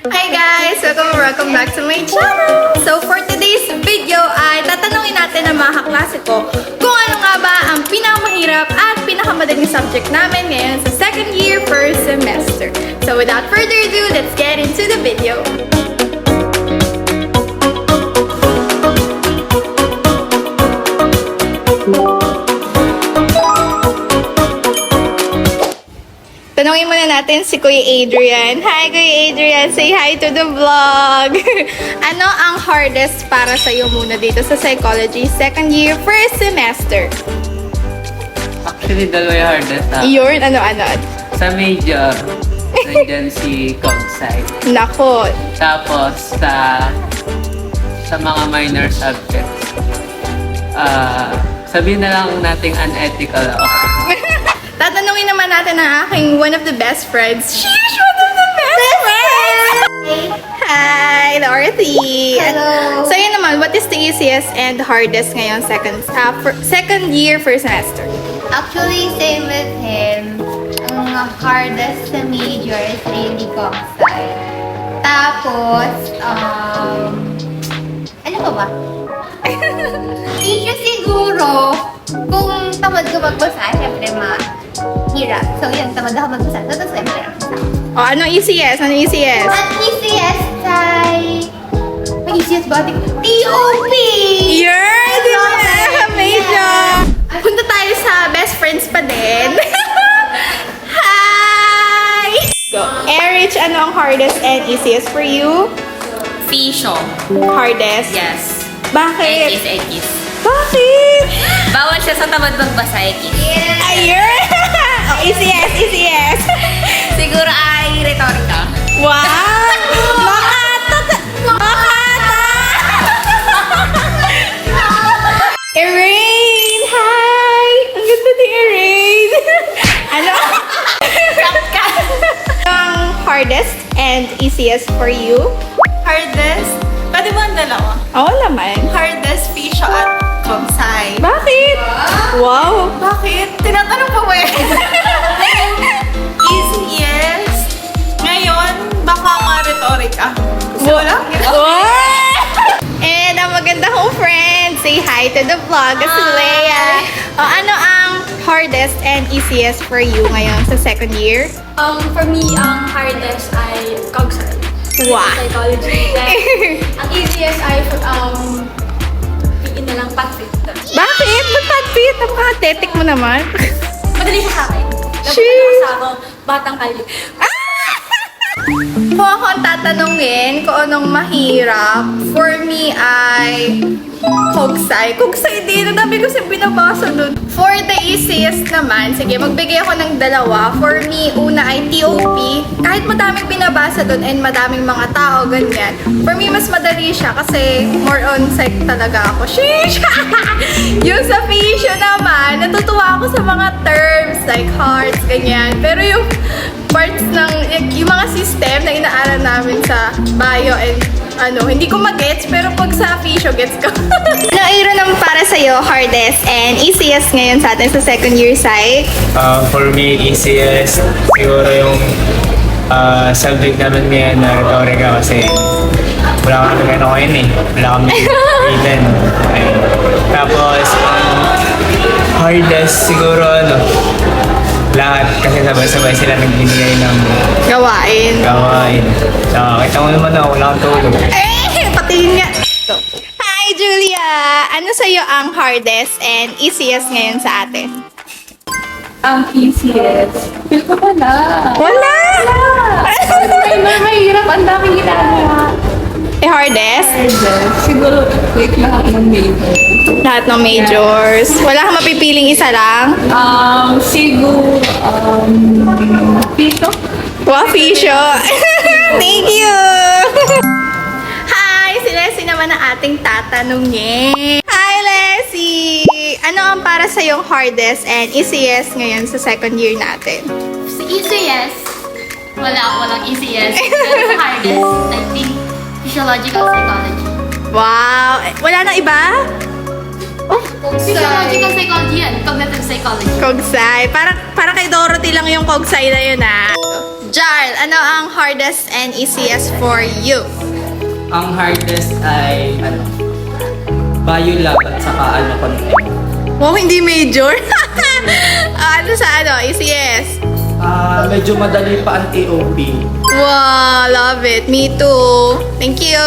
Hi guys! Welcome back to my channel! So for today's video ay tatanungin natin ang mga kaklase ko kung ano nga ba ang pinakamahirap at pinakamadaling subject namin ngayon sa second year first semester. So without further ado, let's get into the video! Tanungin muna natin si Kuya Adrian. Hi, Kuya Adrian! Say hi to the vlog! Ano ang hardest para sa'yo muna dito sa psychology second year first semester? Actually, dalawa yung hardest. Yun, ano? Sa major, nandyan si Cogside. Nako! Tapos, sa mga minor subjects, sabihin na lang nating unethical ako. Tatanungin naman natin ang aking one of the best friends. Sheesh! One of the best friends! Hi, Dorothy! Hello. So yun naman, what is the easiest and hardest ngayon second year first semester? Actually, same with him. Ang hardest sa major is really comsci. Tapos, ano pa ba? Issue siguro, kung tamad ka magbasa, syempre mahirap. So yun, tamad ako magbasa. So that's why mahirap sa akin. O, ano easiest? Ano easiest? Ang easiest ay... Ang easiest ba? TOP! Yun! Di ba medyo? Punta tayo sa best friends pa din. Hi! Go. Erich, ano ang hardest and easiest for you? Fisyo. Hardest? Yes. Bakit? Ekis. Bakit? Bawal siya sa tamad magbasa, ekis. Ayun! Oh, easiest! Siguro ay retorika. Wow! Makata! Erin! Hi! Ang ganda ni Erin! Ano? Ang hardest and easiest for you? Hardest? Pwede mo ang dalawa? Oo naman. Hardest, Fisyo at Comsci. Bakit? Wow! Bakit? Tinatanong pa ba yan? Easiest? Ngayon, baka nga retorika. Gusto mo lang? And ang maganda kong friend, say hi to the vlog, si Leia. O, ano ang hardest and easiest for you ngayon sa second year? For me, ang hardest ay Cogsci. Wow! Psychology. Then, ang easiest ay PE na lang, patfit. Bakit? Magpatpit? Ang pathetic mo naman. Madali siya sa akin. Sheesh! Sa ako, batang kali. Kung ako ang tatanungin kung anong mahirap, for me ay Cogsci. Cogsci din. Ang dami ko siyang binabasa dun. For the easiest naman, sige, magbigay ako ng dalawa. For me, una ay TOP. Kahit madaming binabasa dun and madaming mga tao, ganyan. For me, mas madali siya kasi more on psych talaga ako. Sheesh! Yung sa Fisyo naman, natutuwa ako sa mga terms like hearts, ganyan. Pero yung parts ng, yung mga system na inaaral namin sa bio and hindi ko mag-gets, pero pag sa Fisyo, gets ko. Ano, Aaron, naman para sa'yo, hardest and easiest ngayon sa atin sa second year psych? For me, easiest siguro yung subject namin ngayon na retorika kasi wala kami ano ngayon eh. Wala kami even. Tapos, hardest siguro lahat kasi sabay-sabay sila nagbibigay ng Gawain. So, kita mo naman wala akong tulog. Patingin nga. Hi, Julia! Ano sa'yo ang hardest and easiest ngayon sa atin? Ang easiest. Feel ko wala. Wala! Mahirap. Ang daming ginagawa. Hardest? Siguro, lahat ng major. Lahat ng majors. Wala kang mapipiling isa lang? Siguro, Fisyo. Wow, Fisyo! Thank you! Hi! Si Leslie naman ang ating tatanungin. Hi, Leslie! Ano ang para sa yung hardest and easiest ngayon sa second year natin? Sa easiest, walang easiest. Pero sa hardest, I think, physiological psychology. Wow! Wala nang iba? Physiological psychology yan, cognitive psychology. Cogsci. Para kay Dorothy lang yung Cogsci na yun, ah. Jarl, ano ang hardest and easiest for you? Ang hardest ay Biolab at saka content. Wow, hindi major? Ano sa easiest? Medyo madali pa ang TOP. Wow, love it. Me too. Thank you.